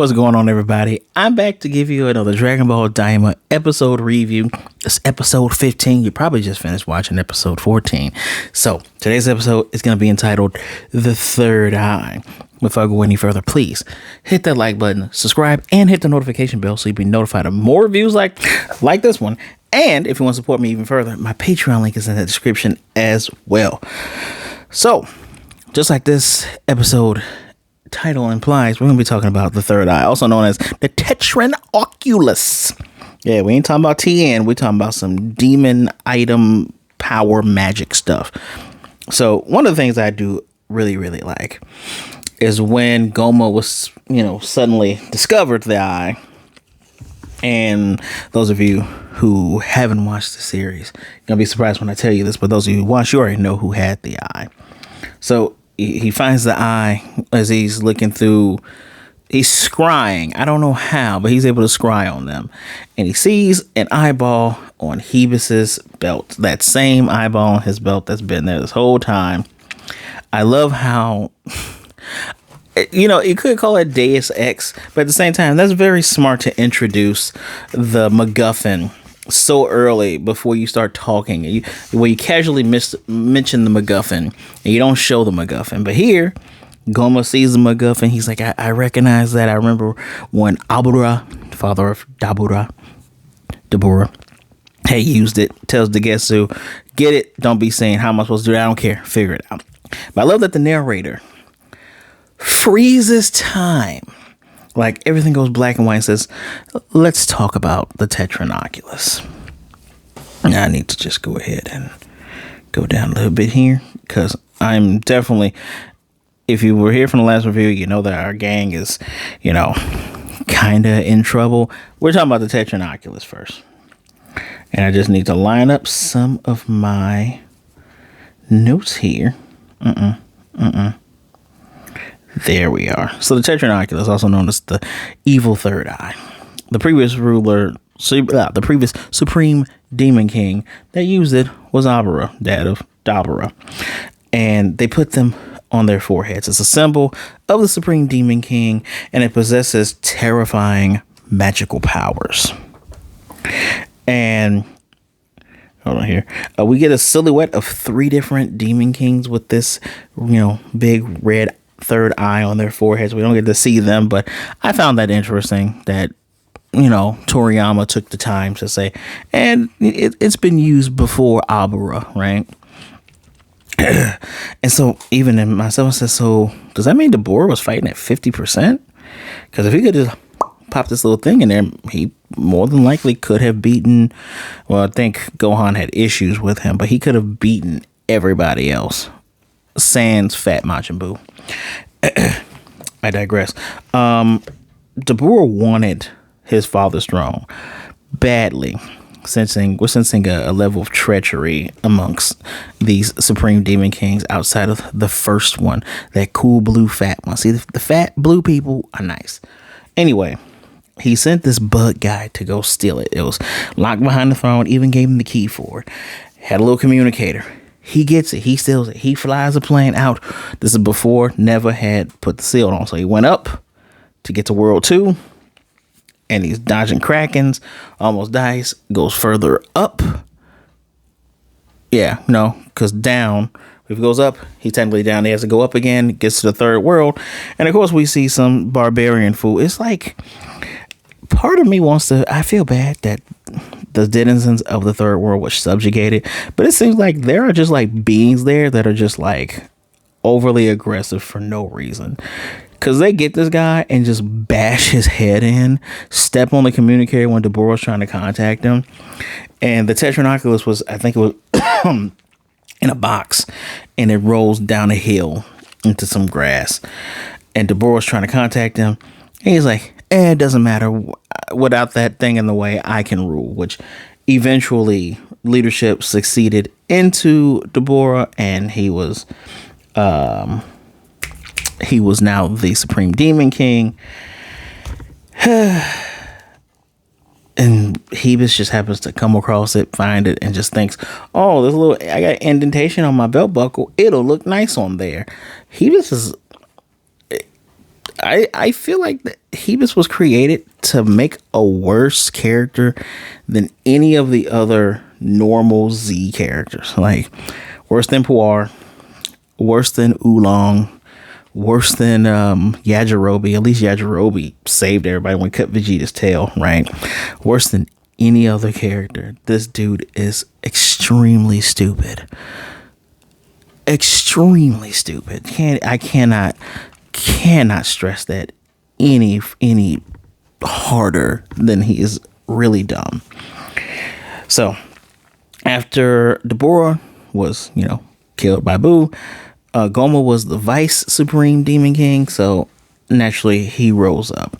What's going on, everybody? I'm back to give you another Dragon Ball DAIMA episode review. It's episode 15. You probably just finished watching episode 14. So today's episode is going to be entitled The Third Eye. Before I go any further, please hit that like button, subscribe, and hit the notification bell so you'll be notified of more reviews like this one. And if you want to support me even further, my Patreon link is in the description as well. So, just like this episode title implies, we're going to be talking about the third eye, also known as the Tetran Oculus. Yeah, we ain't talking about TN. We're talking about some demon item power magic stuff. So one of the things I do really like is when Gomah was, suddenly discovered the eye. And those of you who haven't watched the series, you're going to be surprised when I tell you this, but those of you who watched, you already know who had the eye. So he finds the eye as he's looking through. He's scrying. I don't know how, but he's able to scry on them. And he sees an eyeball on Hebus's belt. That same eyeball on his belt that's been there this whole time. I love how, you could call it Deus Ex, but at the same time, that's very smart to introduce the MacGuffin so early before you start talking, where you casually mention the MacGuffin and you don't show the MacGuffin. But here, Gomah sees the MacGuffin. He's like, I recognize that. I remember when Abura, father of Deborah, had used it. Tells Degetsu, get it. Don't be saying, how am I supposed to do that? I don't care. Figure it out. But I love that the narrator freezes time. Like, everything goes black and white and says, let's talk about the Tetran Oculus. Now I need to just go ahead and go down a little bit here, because I'm definitely, if you were here from the last review, you know that our gang is, kind of in trouble. We're talking about the Tetran Oculus first. And I just need to line up some of my notes here. There we are. So the Tetran Oculus, also known as the evil third eye. The previous Supreme Demon King that used it was Abura, dad of Dabura. And they put them on their foreheads. It's a symbol of the Supreme Demon King, and it possesses terrifying magical powers. And hold on here. We get a silhouette of 3 different Demon Kings with this, big red third eye on their foreheads. We don't get to see them, but I found that interesting that, Toriyama took the time to say, and it's been used before Abura, right? And so even in myself, I said, so does that mean Deborah was fighting at 50%? Because if he could just pop this little thing in there, he more than likely could have beaten, well, I think Gohan had issues with him, but he could have beaten everybody else. Sans Fat Majin Buu. I digress. Deborah wanted his father's throne badly. We're sensing a level of treachery amongst these Supreme Demon Kings outside of the first one, that cool blue fat one. See, the fat blue people are nice. Anyway, he sent this bug guy to go steal it. It was locked behind the throne, even gave him the key for it. Had a little communicator. He gets it. He steals it. He flies a plane out. This is before Never had put the seal on. So he went up to get to World 2. And he's dodging Krakens. Almost dies. Goes further up. Yeah, no. Because down. If he goes up, he's technically down. He has to go up again. Gets to the third world. And of course, we see some barbarian fool. It's like, part of me wants to, I feel bad that the denizens of the third world were subjugated, but it seems like there are just like beings there that are just like overly aggressive for no reason, because they get this guy and just bash his head in, step on the communicator when Deborah was trying to contact him. And the Tetran Oculus was, I think it was in a box, and it rolls down a hill into some grass, and Deborah was trying to contact him, and he's like, it doesn't matter. Without that thing in the way, I can rule. Which eventually leadership succeeded into Deborah, and he was now the Supreme Demon King. And Hebus just happens to come across it, find it, and just thinks, oh, there's a little, I got indentation on my belt buckle. It'll look nice on there. Hebus is, I feel like Hebus was created to make a worse character than any of the other normal Z characters. Like, worse than Puar, worse than Oolong, worse than Yajirobe. At least Yajirobe saved everybody when he cut Vegeta's tail, right? Worse than any other character. This dude is extremely stupid. Extremely stupid. I cannot stress that any harder than he is really dumb. So after Deborah was, killed by Boo, Gomah was the vice supreme demon king, so naturally he rose up.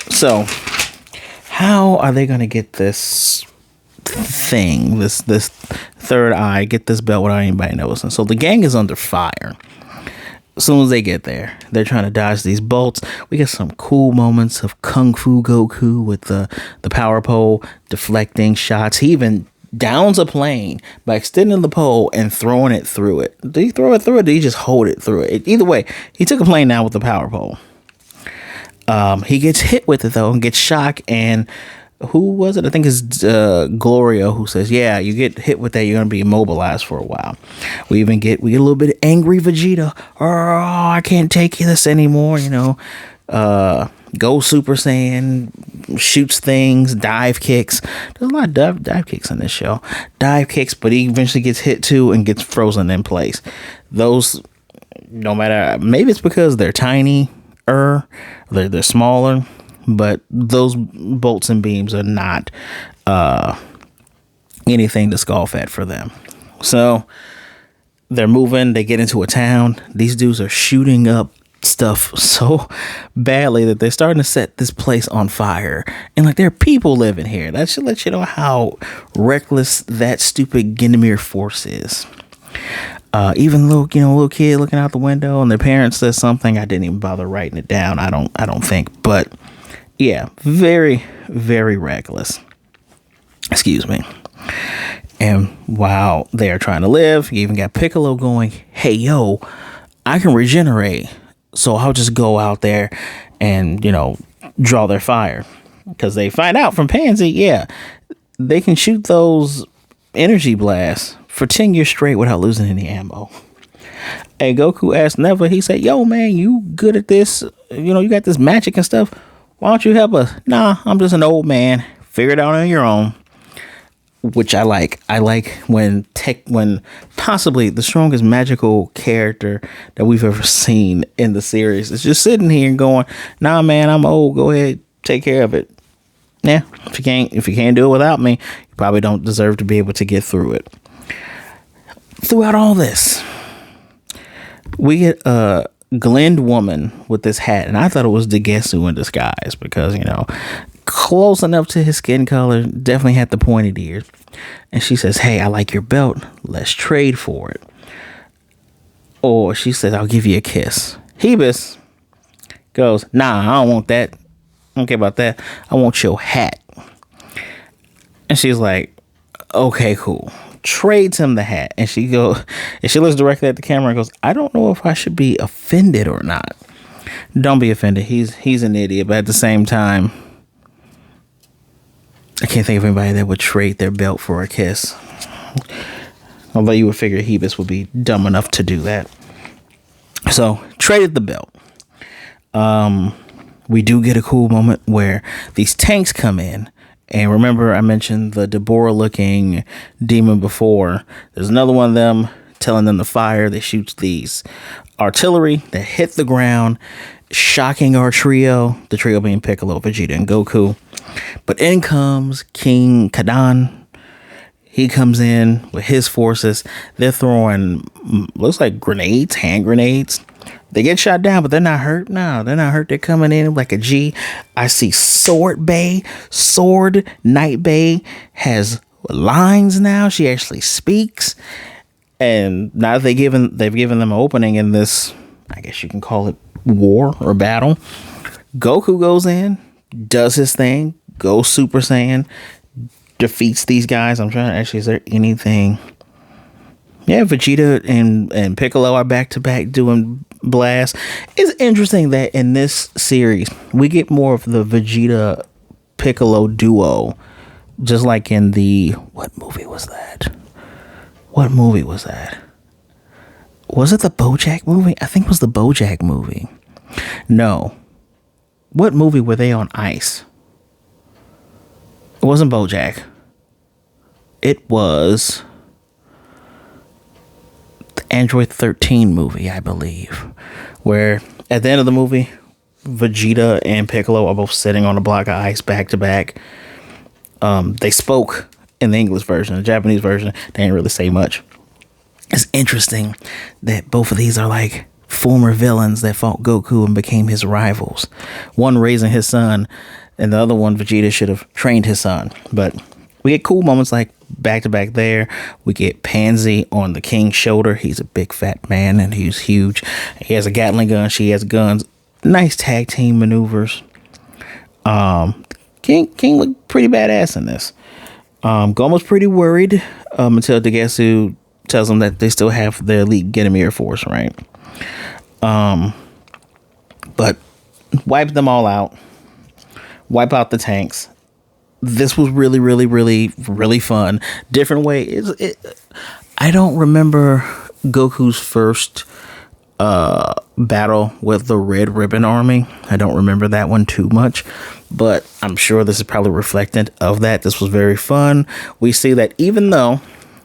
So how are they gonna get this thing, this third eye, get this belt without anybody noticing? So the gang is under fire. As soon as they get there, they're trying to dodge these bolts. We get some cool moments of Kung Fu Goku with the power pole deflecting shots. He even downs a plane by extending the pole and throwing it through it. Did he throw it through it? Or did he just hold it through it? Either way, he took a plane down with the power pole. He gets hit with it though and gets shocked. And who was it? I think it's Gloria who says, "Yeah, you get hit with that, you're gonna be immobilized for a while." We get a little bit of angry Vegeta. "Oh, I can't take this anymore." Go Super Saiyan, shoots things, dive kicks. There's a lot of dive kicks in this show. Dive kicks, but he eventually gets hit too and gets frozen in place. Those, no matter, maybe it's because they're tiny, they're smaller, but those bolts and beams are not anything to scoff at for them. So they're moving, they get into a town. These dudes are shooting up stuff so badly that they're starting to set this place on fire. And like, there are people living here. That should let you know how reckless that stupid Gendemir force is. Even little kid looking out the window and their parents says something. I didn't even bother writing it down. I don't think, but yeah, very, very reckless. Excuse me. And while they are trying to live, you even got Piccolo going, "Hey, yo, I can regenerate. So I'll just go out there and, draw their fire." Because they find out from Pansy, yeah, they can shoot those energy blasts for 10 years straight without losing any ammo. And Goku asked Neva, he said, "Yo, man, you good at this? You got this magic and stuff. Why don't you help us?" "Nah, I'm just an old man. Figure it out on your own." Which I like. I like when possibly the strongest magical character that we've ever seen in the series is just sitting here and going, "Nah, man, I'm old. Go ahead, take care of it. Yeah, if you can't do it without me, you probably don't deserve to be able to get through it." Throughout all this, we get a Glend woman with this hat, and I thought it was Degesu in disguise because close enough to his skin color, definitely had the pointed ears. And she says, "Hey, I like your belt. Let's trade for it." Or she says, "I'll give you a kiss." Hebus goes, "Nah, I don't want that. I don't care about that. I want your hat." And she's like, "Okay, cool." Trades him the hat. And she looks directly at the camera and goes, "I don't know if I should be offended or not." Don't be offended. He's an idiot, but at the same time, I can't think of anybody that would trade their belt for a kiss. Although you would figure Hebus would be dumb enough to do that. So, traded the belt. We do get a cool moment where these tanks come in. And remember, I mentioned the Deborah-looking demon before. There's another one of them telling them to fire. They shoot these artillery that hit the ground, shocking our trio. The trio being Piccolo, Vegeta, and Goku. But in comes King Kadan. He comes in with his forces. They're throwing, looks like grenades, hand grenades. They get shot down, but they're not hurt. No, they're not hurt. They're coming in like a G. I see Sword Night Bay has lines now. She actually speaks. And now they've given them an opening in this, I guess you can call it war or battle. Goku goes in, does his thing, goes Super Saiyan, defeats these guys. I'm trying to actually, is there anything? Yeah, Vegeta and Piccolo are back to back doing blast. It's interesting that in this series we get more of the Vegeta Piccolo duo, just like in the what movie was that? Was it the BoJack movie? I think it was the BoJack movie. No. What movie were they on ice? It wasn't BoJack. It was the Android 13 movie, I believe, where at the end of the movie, Vegeta and Piccolo are both sitting on a block of ice back to back. They spoke in the English version. The Japanese version, they didn't really say much. It's interesting that both of these are like former villains that fought Goku and became his rivals. One raising his son, and the other one, Vegeta, should have trained his son. But we get cool moments like back to back there. We get Pansy on the King's shoulder. He's a big fat man and he's huge. He has a Gatling gun. She has guns. Nice tag team maneuvers. King looked pretty badass in this. Gomah's pretty worried until Degetsu tells them that they still have the elite Genomir force, right? But wipe them all out. Wipe out the tanks. This was really, really, really, really fun. Different way. I don't remember Goku's first battle with the Red Ribbon Army. I don't remember that one too much, but I'm sure this is probably reflectant of that. This was very fun. We see that even though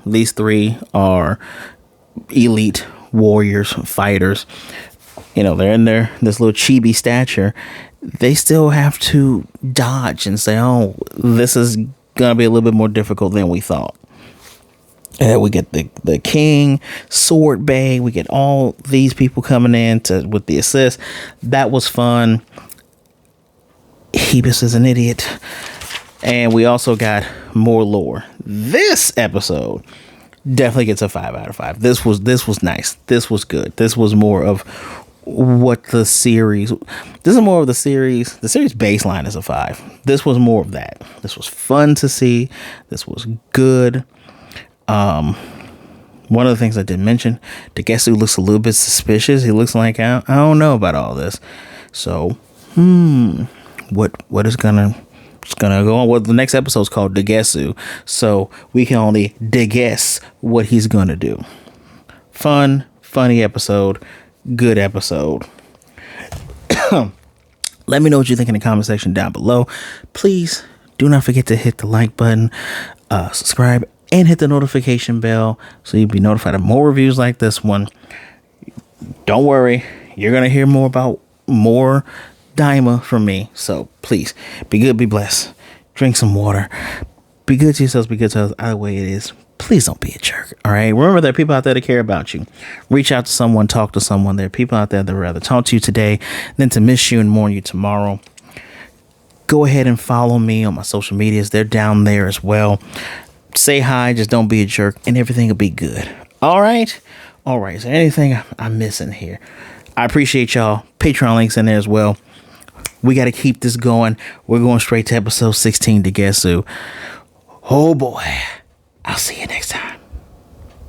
these three are elite warriors, fighters, you know, they're in this little chibi stature, they still have to dodge and say, oh, this is gonna be a little bit more difficult than we thought. We get the King, Sword Bay, we get all these people coming in with the assist. That was fun. Hebus is an idiot. And we also got more lore. This episode definitely gets a 5 out of 5. This was nice. This was good. This was more of what the series. This is more of the series. The series baseline is a 5. This was more of that. This was fun to see. This was good. One of the things I did mention, Degetsu looks a little bit suspicious. He looks like I don't know about all this. So, what is gonna go on? Well, the next episode is called Degetsu, so we can only guess what he's gonna do. Funny episode, good episode. Let me know what you think in the comment section down below. Please do not forget to hit the like button, subscribe, and hit the notification bell so you'll be notified of more reviews like this one. Don't worry, you're gonna hear more about more DAIMA from me. So please be good, be blessed, drink some water, be good to yourselves, be good to others. Either way it is, please don't be a jerk. All right, remember there are people out there that care about you. Reach out to someone, talk to someone. There are people out there that would rather talk to you today than to miss you and mourn you tomorrow. Go ahead and follow me on my social medias. They're down there as well. Say hi, just don't be a jerk, and everything will be good. All right. Is there anything I'm missing here? I appreciate y'all. Patreon links in there as well. We got to keep this going. We're going straight to episode 16 to Degetsu. Oh boy. I'll see you next time.